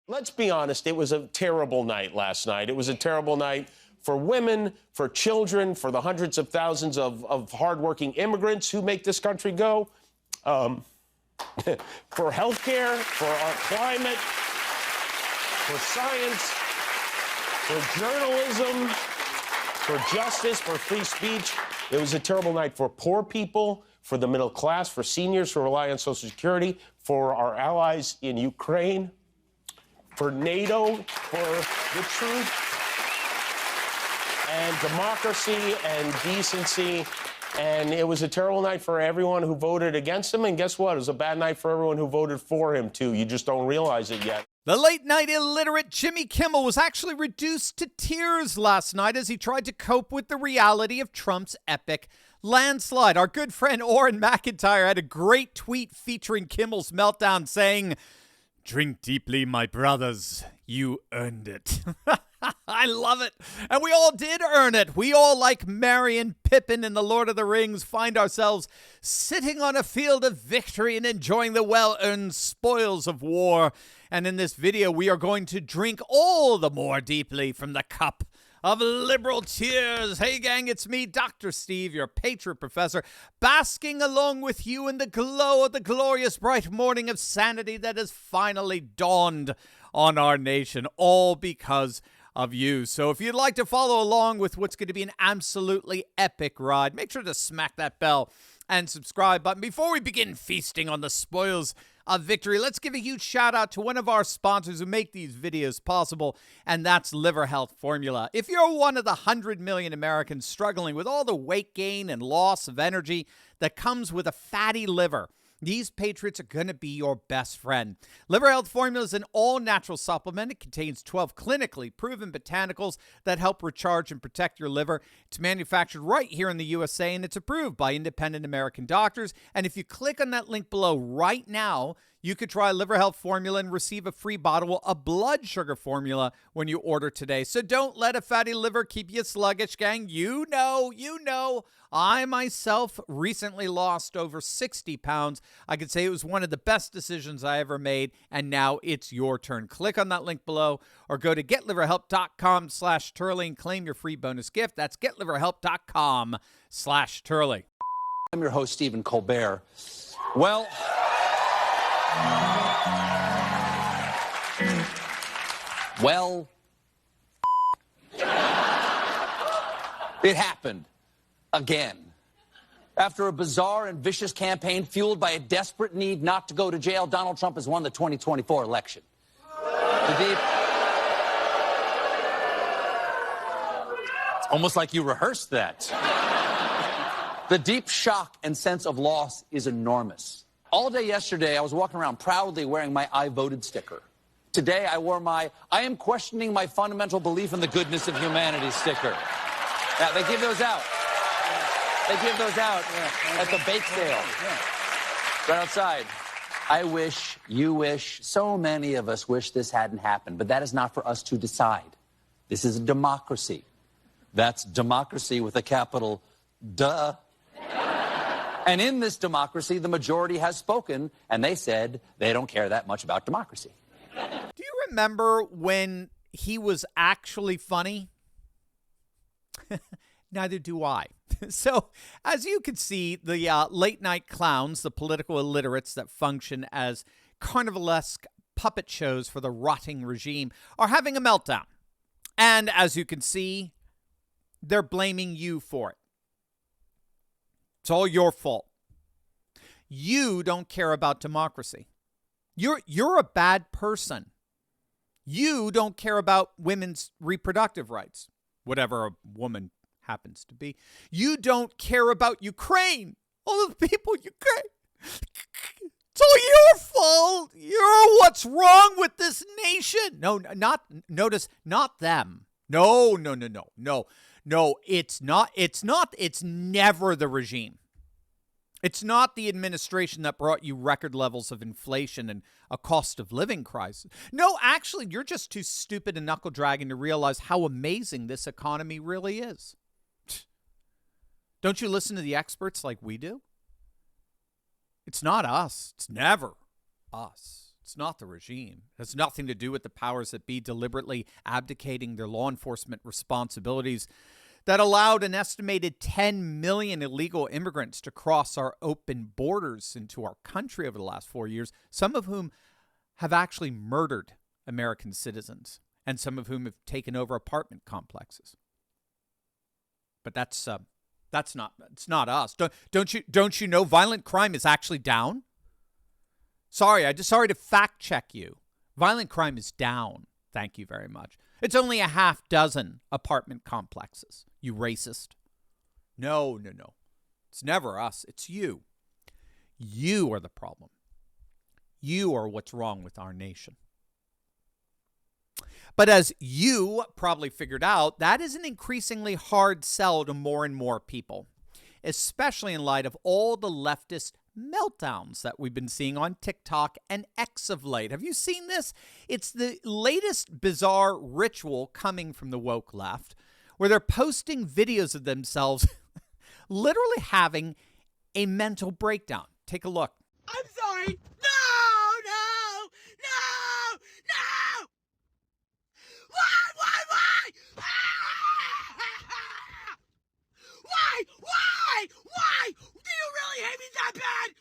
Let's be honest, it was a terrible night last night. It was a terrible night for women, for children, for the hundreds of thousands of hardworking immigrants who make this country go, for healthcare, for our climate, for science, for journalism, for justice, for free speech. It was a terrible night for poor people, for the middle class, for seniors who rely on Social Security, for our allies in Ukraine, for NATO, for the truth and democracy and decency. And it was a terrible night for everyone who voted against him. And guess what? It was a bad night for everyone who voted for him, too. You just don't realize it yet. The late-night illiterate Jimmy Kimmel was actually reduced to tears last night as he tried to cope with the reality of Trump's epic landslide. Our good friend Oren McIntyre had a great tweet featuring Kimmel's meltdown saying, "Drink deeply, my brothers. You earned it." I love it. And we all did earn it. We all, like Merry and Pippin in The Lord of the Rings, find ourselves sitting on a field of victory and enjoying the well-earned spoils of war. And in this video, we are going to drink all the more deeply from the cup of liberal tears. Hey, gang, it's me, Dr. Steve, your Patriot Professor, basking along with you in the glow of the glorious bright morning of sanity that has finally dawned on our nation, all because of you. So if you'd like to follow along with what's going to be an absolutely epic ride, make sure to smack that bell and subscribe button. Before we begin feasting on the spoils of victory, let's give a huge shout out to one of our sponsors who make these videos possible, and that's Liver Health Formula. If you're one of the 100 million Americans struggling with all the weight gain and loss of energy that comes with a fatty liver, these Patriots are going to be your best friend. Liver Health Formula is an all-natural supplement. It contains 12 clinically proven botanicals that help recharge and protect your liver. It's manufactured right here in the USA, and it's approved by independent American doctors. And if you click on that link below right now, you could try Liver Health Formula and receive a free bottle of blood sugar formula when you order today. So don't let a fatty liver keep you sluggish, gang. You know. I myself recently lost over 60 pounds. I could say it was one of the best decisions I ever made, and now it's your turn. Click on that link below or go to getliverhelp.com/Turley and claim your free bonus gift. That's getliverhelp.com/Turley. I'm your host, Stephen Colbert. Well, it happened. Again. After a bizarre and vicious campaign fueled by a desperate need not to go to jail, Donald Trump has won the 2024 election. It's almost like you rehearsed that. The deep shock and sense of loss is enormous. All day yesterday, I was walking around proudly wearing my I voted sticker. Today, I wore my I am questioning my fundamental belief in the goodness of humanity sticker. Yeah, they give those out. They give those out at the bake sale, right outside. I wish, you wish, so many of us wish this hadn't happened, but that is not for us to decide. This is a democracy. That's democracy with a capital duh. And in this democracy, the majority has spoken, and they said they don't care that much about democracy. Do you remember when he was actually funny? Neither do I. So, as you can see, the late-night clowns, the political illiterates that function as carnivalesque puppet shows for the rotting regime, are having a meltdown. And as you can see, they're blaming you for it. It's all your fault. You don't care about democracy. You're a bad person. You don't care about women's reproductive rights, whatever a woman happens to be. You don't care about Ukraine. All the people in Ukraine. It's all your fault. You're what's wrong with this nation. No, notice, not them. No, it's not. It's never the regime. It's not the administration that brought you record levels of inflation and a cost of living crisis. No, actually, you're just too stupid and knuckle dragging to realize how amazing this economy really is. Don't you listen to the experts like we do? It's not us. It's never us. It's It's not the regime. It has nothing to do with the powers that be deliberately abdicating their law enforcement responsibilities that allowed an estimated 10 million illegal immigrants to cross our open borders into our country over the last 4 years, some of whom have actually murdered American citizens, and some of whom have taken over apartment complexes. But it's not us. Don't you know violent crime is actually down? Sorry to fact check you. Violent crime is down. Thank you very much. It's only a half dozen apartment complexes. You racist. No. It's never us. It's you. You are the problem. You are what's wrong with our nation. But as you probably figured out, that is an increasingly hard sell to more and more people, especially in light of all the leftist meltdowns that we've been seeing on TikTok and X of late. Have you seen this? It's the latest bizarre ritual coming from the woke left, where they're posting videos of themselves literally having a mental breakdown. Take a look. I'm sorry. No. Why? Do you really hate me that bad?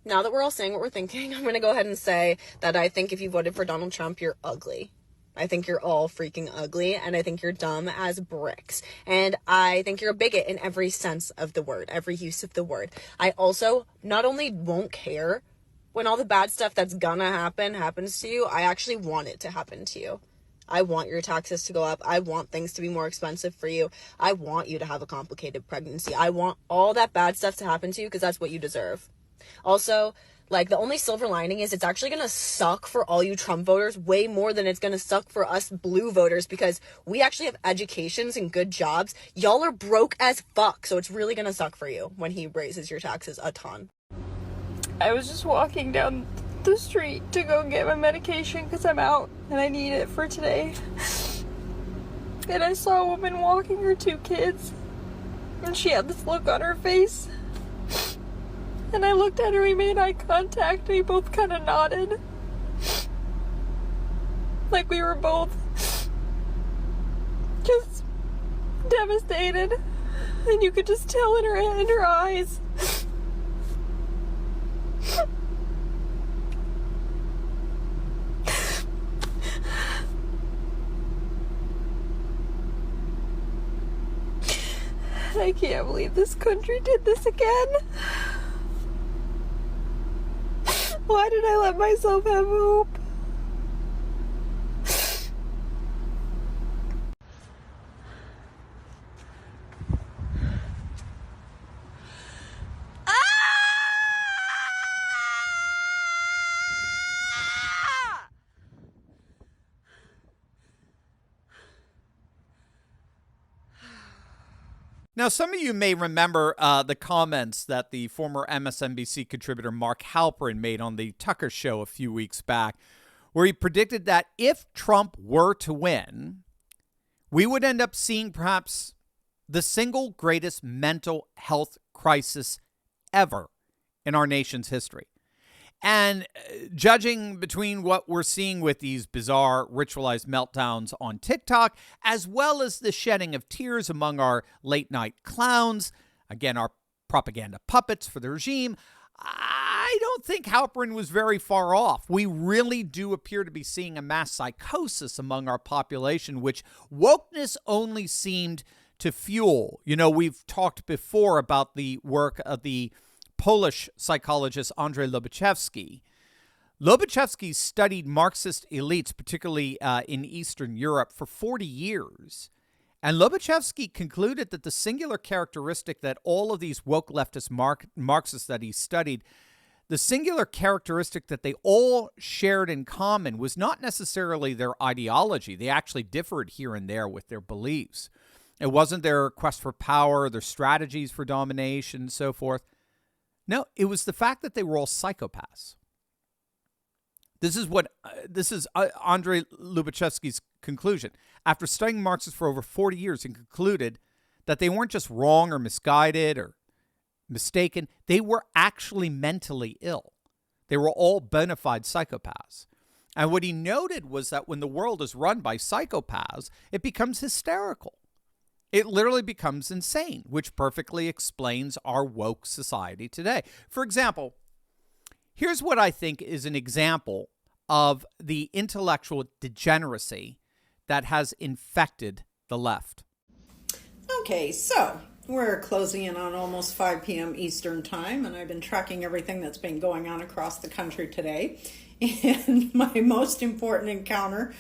Now that we're all saying what we're thinking, I'm going to go ahead and say that I think if you voted for Donald Trump, you're ugly. I think you're all freaking ugly, and I think you're dumb as bricks. And I think you're a bigot in every sense of the word, every use of the word. I also not only won't care when all the bad stuff that's gonna happen happens to you, I actually want it to happen to you. I want your taxes to go up. I want things to be more expensive for you. I want you to have a complicated pregnancy. I want all that bad stuff to happen to you because that's what you deserve. Also, like, the only silver lining is it's actually going to suck for all you Trump voters way more than it's going to suck for us blue voters because we actually have educations and good jobs. Y'all are broke as fuck, so it's really going to suck for you when he raises your taxes a ton. I was just walking down the street to go get my medication because I'm out and I need it for today. And I saw a woman walking her 2 kids, and she had this look on her face. And I looked at her, we made eye contact, we both kind of nodded. Like we were both just devastated. And you could just tell in her eyes. I can't believe this country did this again. Why did I let myself have hope? Now, some of you may remember the comments that the former MSNBC contributor Mark Halperin made on the Tucker Show a few weeks back, where he predicted that if Trump were to win, we would end up seeing perhaps the single greatest mental health crisis ever in our nation's history. And judging between what we're seeing with these bizarre ritualized meltdowns on TikTok, as well as the shedding of tears among our late night clowns, again, our propaganda puppets for the regime, I don't think Halperin was very far off. We really do appear to be seeing a mass psychosis among our population, which wokeness only seemed to fuel. You know, we've talked before about the work of the Polish psychologist Andrzej Lobachevsky. Lobachevsky studied Marxist elites, particularly in Eastern Europe, for 40 years. And Lobachevsky concluded that the singular characteristic that all of these woke leftist Marxists that he studied, the singular characteristic that they all shared in common was not necessarily their ideology. They actually differed here and there with their beliefs. It wasn't their quest for power, their strategies for domination, and so forth. No, it was the fact that they were all psychopaths. This is Andrei Lubachevsky's conclusion. After studying Marxists for over 40 years, he concluded that they weren't just wrong or misguided or mistaken. They were actually mentally ill. They were all bona fide psychopaths. And what he noted was that when the world is run by psychopaths, it becomes hysterical. It literally becomes insane, which perfectly explains our woke society today. For example, here's what I think is an example of the intellectual degeneracy that has infected the left. Okay, so we're closing in on almost 5 p.m. Eastern Time, and I've been tracking everything that's been going on across the country today. And my most important encounter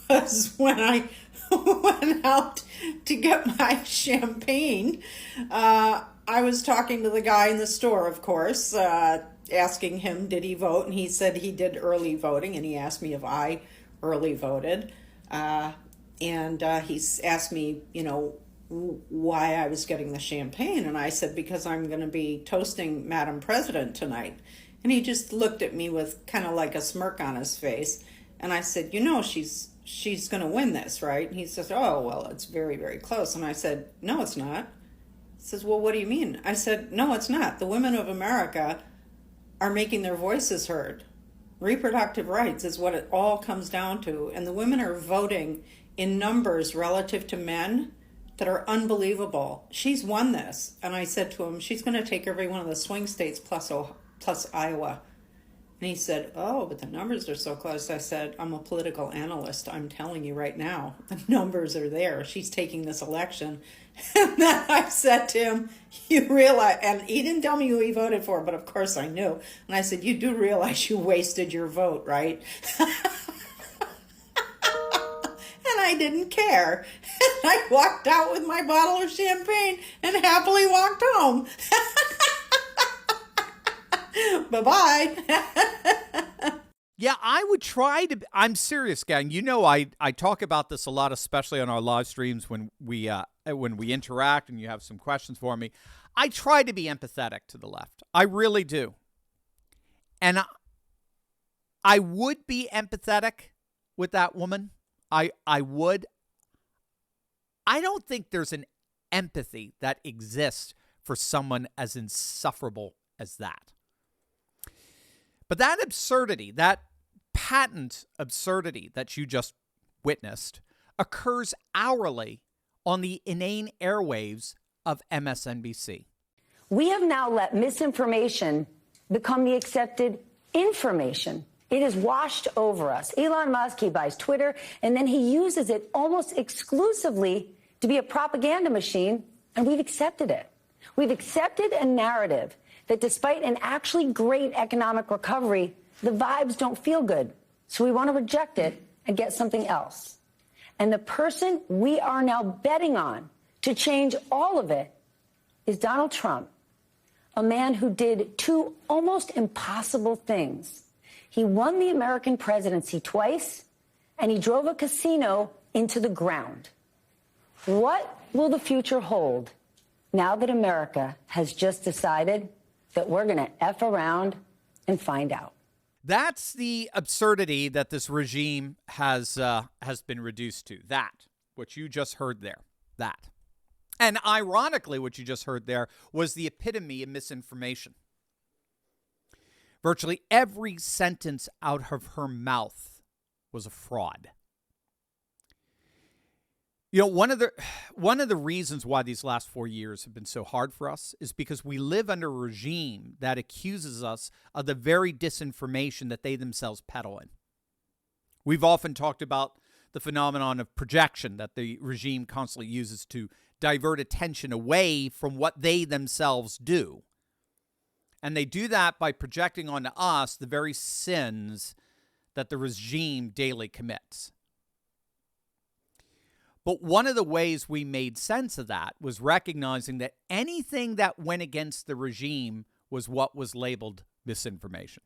was when I went out to get my champagne. I was talking to the guy in the store, of course, asking him, did he vote? And he said he did early voting, and he asked me if I early voted. And he asked me, why I was getting the champagne. And I said, because I'm going to be toasting Madam President tonight. And he just looked at me with kind of like a smirk on his face. And I said, she's going to win this, right? And he says, oh, well, it's very, very close. And I said, no, it's not. He says, well, what do you mean? I said, no, it's not. The women of America are making their voices heard. Reproductive rights is what it all comes down to. And the women are voting in numbers relative to men that are unbelievable. She's won this. And I said to him, she's going to take every one of the swing states plus Iowa. And he said, oh, but the numbers are so close. I said, I'm a political analyst. I'm telling you right now, the numbers are there. She's taking this election. And then I said to him, you realize, and he didn't tell me who he voted for, but of course I knew. And I said, you do realize you wasted your vote, right? And I didn't care. And I walked out with my bottle of champagne and happily walked home. Bye-bye. Yeah, I would try to. I'm serious, gang. I talk about this a lot, especially on our live streams when we interact and you have some questions for me. I try to be empathetic to the left. I really do. And I would be empathetic with that woman. I would. I don't think there's an empathy that exists for someone as insufferable as that. But that absurdity, that patent absurdity that you just witnessed, occurs hourly on the inane airwaves of MSNBC. We have now let misinformation become the accepted information. It has washed over us. Elon Musk, he buys Twitter, and then he uses it almost exclusively to be a propaganda machine, and we've accepted it. We've accepted a narrative that despite an actually great economic recovery, the vibes don't feel good. So we want to reject it and get something else. And the person we are now betting on to change all of it is Donald Trump, a man who did two almost impossible things. He won the American presidency twice, and he drove a casino into the ground. What will the future hold now that America has just decided that we're going to F around and find out? That's the absurdity that this regime has been reduced to. That, what you just heard there, that. And ironically, what you just heard there was the epitome of misinformation. Virtually every sentence out of her mouth was a fraud. One of the reasons why these last 4 years have been so hard for us is because we live under a regime that accuses us of the very disinformation that they themselves peddle in. We've often talked about the phenomenon of projection that the regime constantly uses to divert attention away from what they themselves do. And they do that by projecting onto us the very sins that the regime daily commits. But one of the ways we made sense of that was recognizing that anything that went against the regime was what was labeled misinformation.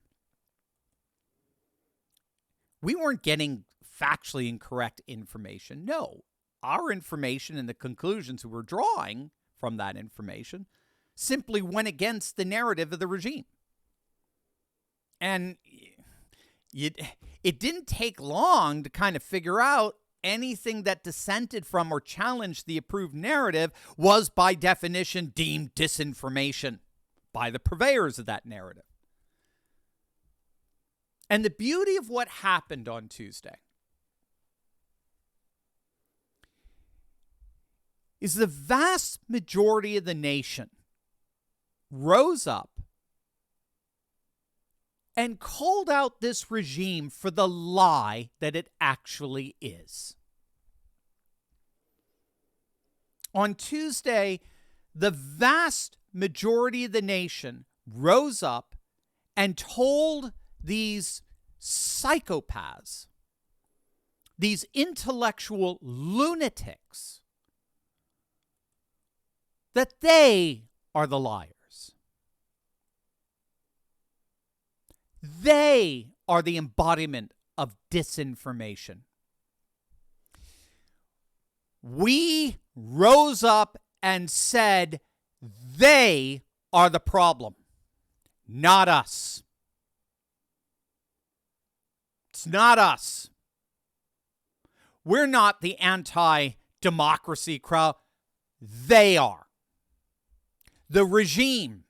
We weren't getting factually incorrect information. No, our information and the conclusions we were drawing from that information simply went against the narrative of the regime. And it didn't take long to kind of figure out anything that dissented from or challenged the approved narrative was by definition deemed disinformation by the purveyors of that narrative. And the beauty of what happened on Tuesday is the vast majority of the nation rose up and called out this regime for the lie that it actually is. On Tuesday, the vast majority of the nation rose up and told these psychopaths, these intellectual lunatics, that they are the liars. They are the embodiment of disinformation. We rose up and said they are the problem, not us. It's not us. We're not the anti-democracy crowd. They are. The regime,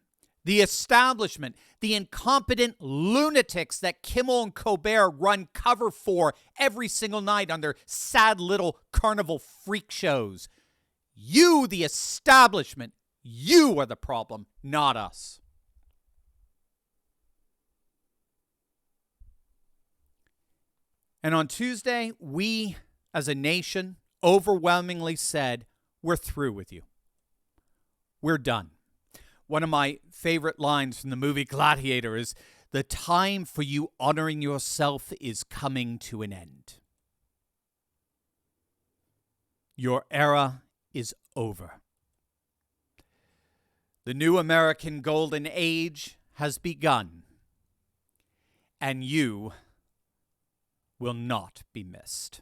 the establishment, the incompetent lunatics that Kimmel and Colbert run cover for every single night on their sad little carnival freak shows. You, the establishment, you are the problem, not us. And on Tuesday, we, as a nation, overwhelmingly said, we're through with you. We're done. One of my favorite lines from the movie Gladiator is, the time for you honoring yourself is coming to an end. Your era is over. The new American golden age has begun, and you will not be missed.